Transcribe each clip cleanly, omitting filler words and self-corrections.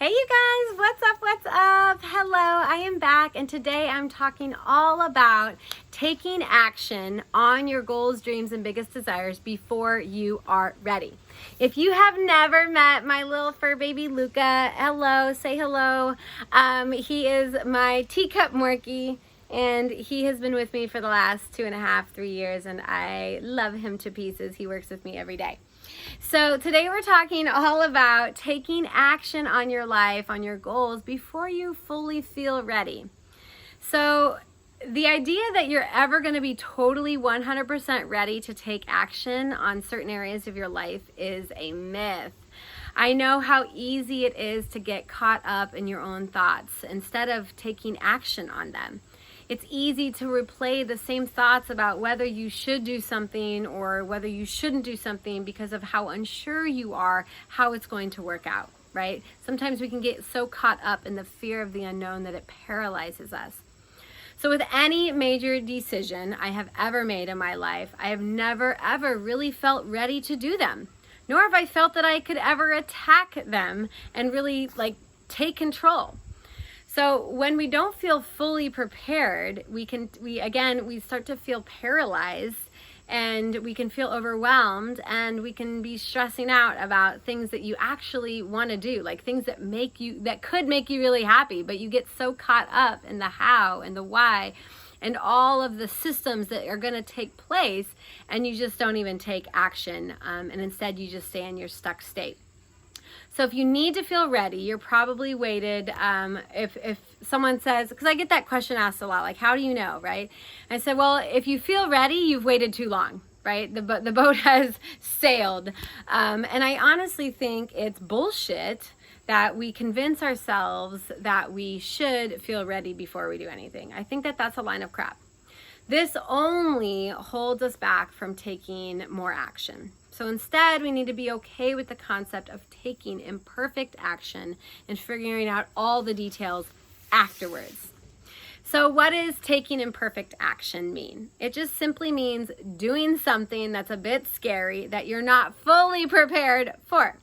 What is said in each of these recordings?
Hey you guys, what's up, what's up? Hello, I am back and today I'm talking all about taking action on your goals, dreams, and biggest desires before you are ready. If you have never met my little fur baby Luca, hello, say hello. He is my teacup Morky and he has been with me for the last 2.5, 3 years and I love him to pieces. He works with me every day. So today we're talking all about taking action on your life, on your goals before you fully feel ready. So the idea that you're ever going to be totally 100% ready to take action on certain areas of your life is a myth. I know how easy it is to get caught up in your own thoughts instead of taking action on them. It's easy to replay the same thoughts about whether you should do something or whether you shouldn't do something because of how unsure you are how it's going to work out, right? Sometimes we can get so caught up in the fear of the unknown that it paralyzes us. So with any major decision I have ever made in my life, I have never ever really felt ready to do them, nor have I felt that I could ever attack them and really take control. So when we don't feel fully prepared, we start to feel paralyzed and we can feel overwhelmed and we can be stressing out about things that you actually want to do, like things that could make you really happy, but you get so caught up in the how and the why and all of the systems that are going to take place and you just don't even take action and instead you just stay in your stuck state. So if you need to feel ready, you're probably waited. If someone says, because I get that question asked a lot, like, how do you know, right? I said, well, if you feel ready, you've waited too long, right? The boat has sailed. And I honestly think it's bullshit that we convince ourselves that we should feel ready before we do anything. I think that that's a line of crap. This only holds us back from taking more action. So instead, we need to be okay with the concept of taking imperfect action and figuring out all the details afterwards. So what does taking imperfect action mean? It just simply means doing something that's a bit scary that you're not fully prepared for.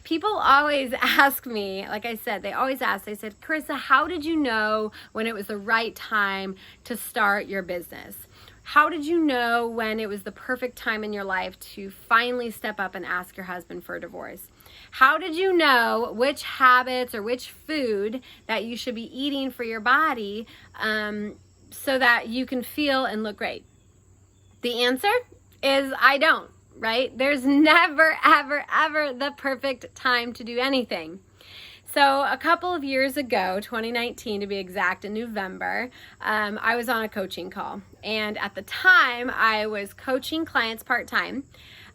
People always ask me, like I said, they said, Karissa, how did you know when it was the right time to start your business? How did you know when it was the perfect time in your life to finally step up and ask your husband for a divorce? How did you know which habits or which food that you should be eating for your body so that you can feel and look great? The answer is I don't, right? There's never, ever, ever the perfect time to do anything. So a couple of years ago, 2019 to be exact, in November, I was on a coaching call. And at the time, I was coaching clients part-time.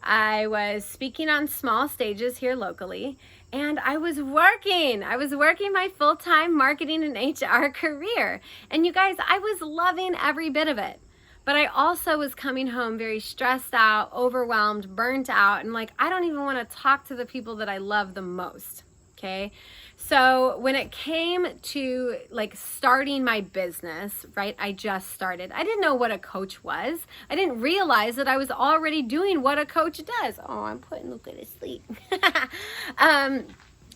I was speaking on small stages here locally. And I was working my full-time marketing and HR career. And you guys, I was loving every bit of it. But I also was coming home very stressed out, overwhelmed, burnt out. And I don't even want to talk to the people that I love the most. Okay. So when it came to starting my business, right, I just started. I didn't know what a coach was. I didn't realize that I was already doing what a coach does. Oh, I'm putting Luca to sleep.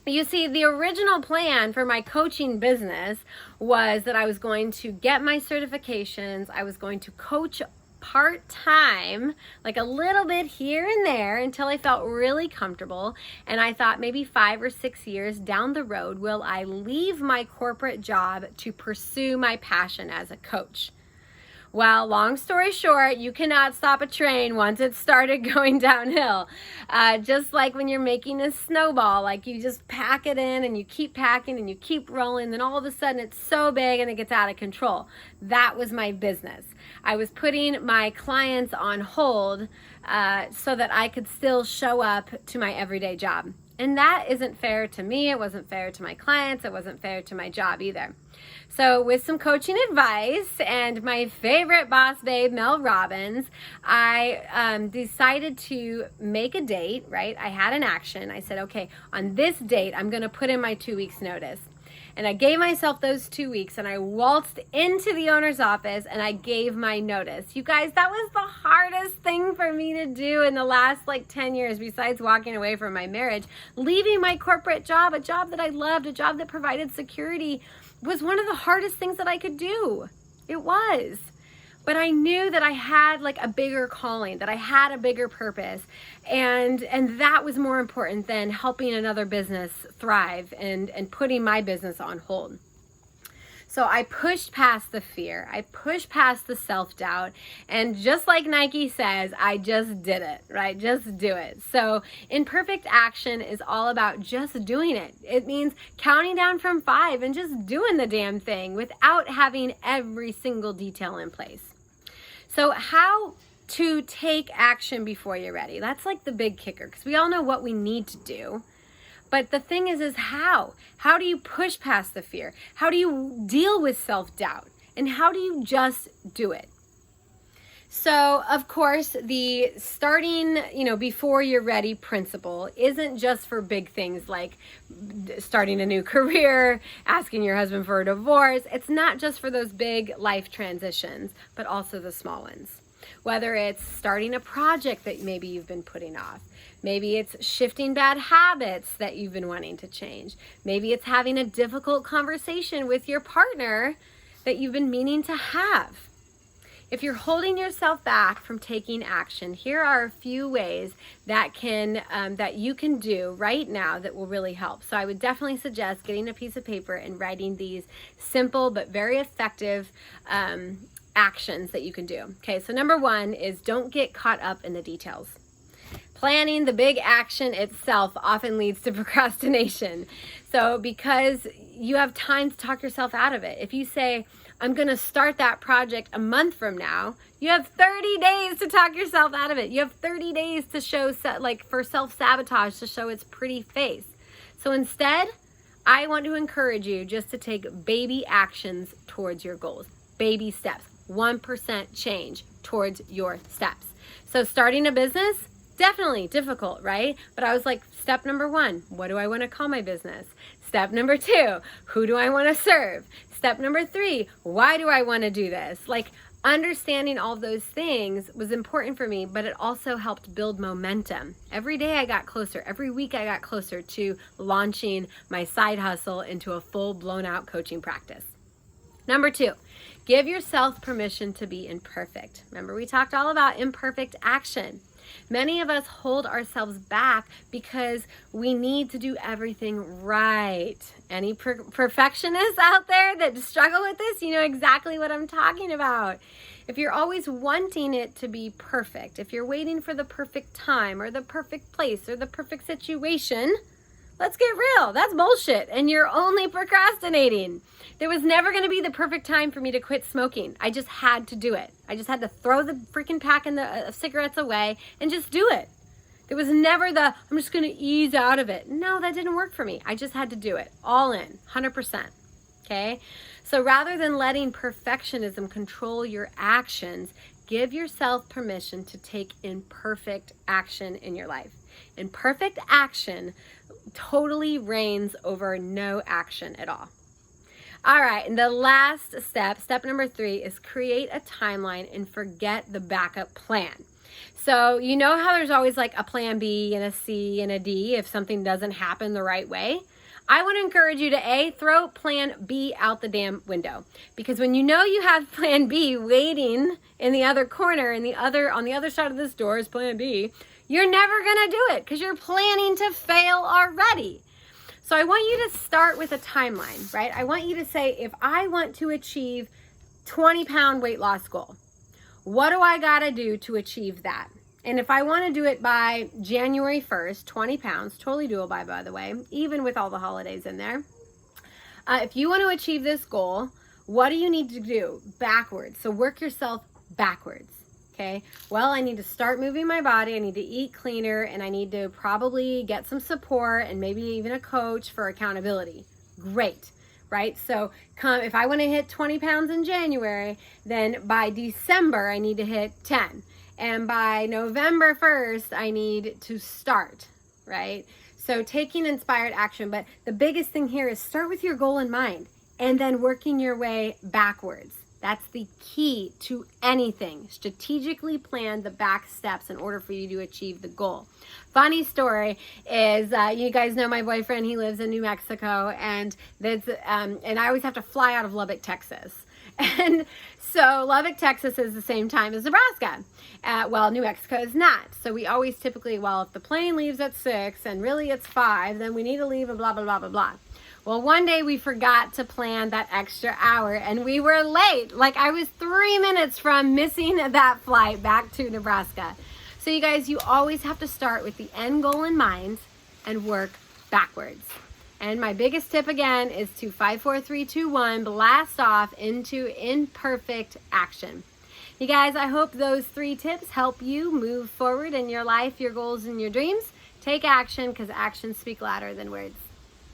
You see, the original plan for my coaching business was that I was going to get my certifications. I was going to coach part-time, a little bit here and there until I felt really comfortable. And I thought maybe 5 or 6 years down the road, will I leave my corporate job to pursue my passion as a coach? Well, long story short, you cannot stop a train once it started going downhill. Just like when you're making a snowball, you just pack it in and you keep packing and you keep rolling, then all of a sudden it's so big and it gets out of control. That was my business. I was putting my clients on hold so that I could still show up to my everyday job. And that isn't fair to me. It wasn't fair to my clients. It wasn't fair to my job either. So with some coaching advice and my favorite boss babe, Mel Robbins, I decided to make a date, right? I had an action. I said, okay, on this date, I'm going to put in my 2 weeks notice. And I gave myself those 2 weeks, and I waltzed into the owner's office and I gave my notice. You guys, that was the hardest thing for me to do in the last like 10 years, besides walking away from my marriage. Leaving my corporate job, a job that I loved, a job that provided security, was one of the hardest things that I could do. It was. But I knew that I had like a bigger calling, that I had a bigger purpose, and that was more important than helping another business thrive and putting my business on hold. So I pushed past the fear, I pushed past the self-doubt, and just like Nike says, I just did it, right? Just do it. So imperfect action is all about just doing it. It means counting down from 5 and just doing the damn thing without having every single detail in place. So how to take action before you're ready? That's like the big kicker, because we all know what we need to do. But the thing is how? How do you push past the fear? How do you deal with self-doubt? And how do you just do it? So, of course, the starting, before you're ready principle isn't just for big things like starting a new career, asking your husband for a divorce. It's not just for those big life transitions, but also the small ones. Whether it's starting a project that maybe you've been putting off. Maybe it's shifting bad habits that you've been wanting to change. Maybe it's having a difficult conversation with your partner that you've been meaning to have. If you're holding yourself back from taking action, here are a few ways that you can do right now that will really help. So I would definitely suggest getting a piece of paper and writing these simple but very effective actions that you can do. Okay, so number 1 is don't get caught up in the details. Planning the big action itself often leads to procrastination. So because you have time to talk yourself out of it. If you say, I'm going to start that project a month from now, you have 30 days to talk yourself out of it. You have 30 days to show, for self-sabotage to show its pretty face. So instead, I want to encourage you just to take baby actions towards your goals. Baby steps. 1% change towards your steps. So starting a business, definitely difficult, right? But I was like, step number 1, what do I want to call my business? Step number 2, who do I want to serve? Step number 3, why do I want to do this? Like, understanding all those things was important for me, but it also helped build momentum. Every day I got closer. Every week I got closer to launching my side hustle into a full blown out coaching practice. Number 2, give yourself permission to be imperfect. Remember, we talked all about imperfect action. Many of us hold ourselves back because we need to do everything right. Any perfectionists out there that struggle with this, you know exactly what I'm talking about. If you're always wanting it to be perfect, if you're waiting for the perfect time or the perfect place or the perfect situation, let's get real. That's bullshit. And you're only procrastinating. There was never going to be the perfect time for me to quit smoking. I just had to do it. I just had to throw the freaking pack of cigarettes away and just do it. There was never I'm just going to ease out of it. No, that didn't work for me. I just had to do it. All in. 100%. Okay? So rather than letting perfectionism control your actions, give yourself permission to take imperfect action in your life. Imperfect action totally reigns over no action at all. All right, and the last step number 3, is create a timeline and forget the backup plan. So you know how there's always like a plan B and a C and a D if something doesn't happen the right way? I want to encourage you to throw plan B out the damn window, because when you know you have plan B waiting in the other corner on the other side of this door is plan B, you're never going to do it because you're planning to fail already. So I want you to start with a timeline, right? I want you to say, if I want to achieve 20-pound weight loss goal, what do I got to do to achieve that? And if I want to do it by January 1st, 20 pounds, totally doable, by the way, even with all the holidays in there. If you want to achieve this goal, what do you need to do? Backwards. So work yourself backwards. Okay, well, I need to start moving my body, I need to eat cleaner, and I need to probably get some support and maybe even a coach for accountability. Great, right? So if I want to hit 20 pounds in January, then by December, I need to hit 10. And by November 1st, I need to start, right? So taking inspired action, but the biggest thing here is start with your goal in mind and then working your way backwards. That's the key to anything. Strategically plan the back steps in order for you to achieve the goal. Funny story is, you guys know my boyfriend, he lives in New Mexico, and I always have to fly out of Lubbock, Texas. And so Lubbock, Texas is the same time as Nebraska. Well, New Mexico is not. So we always typically, well, if the plane leaves at 6 and really it's 5, then we need to leave and blah, blah, blah, blah, blah. Well, one day we forgot to plan that extra hour and we were late. Like I was 3 minutes from missing that flight back to Nebraska. So you guys, you always have to start with the end goal in mind and work backwards. And my biggest tip again is to 5, 4, 3, 2, 1, blast off into imperfect action. You guys, I hope those 3 tips help you move forward in your life, your goals, and your dreams. Take action because actions speak louder than words.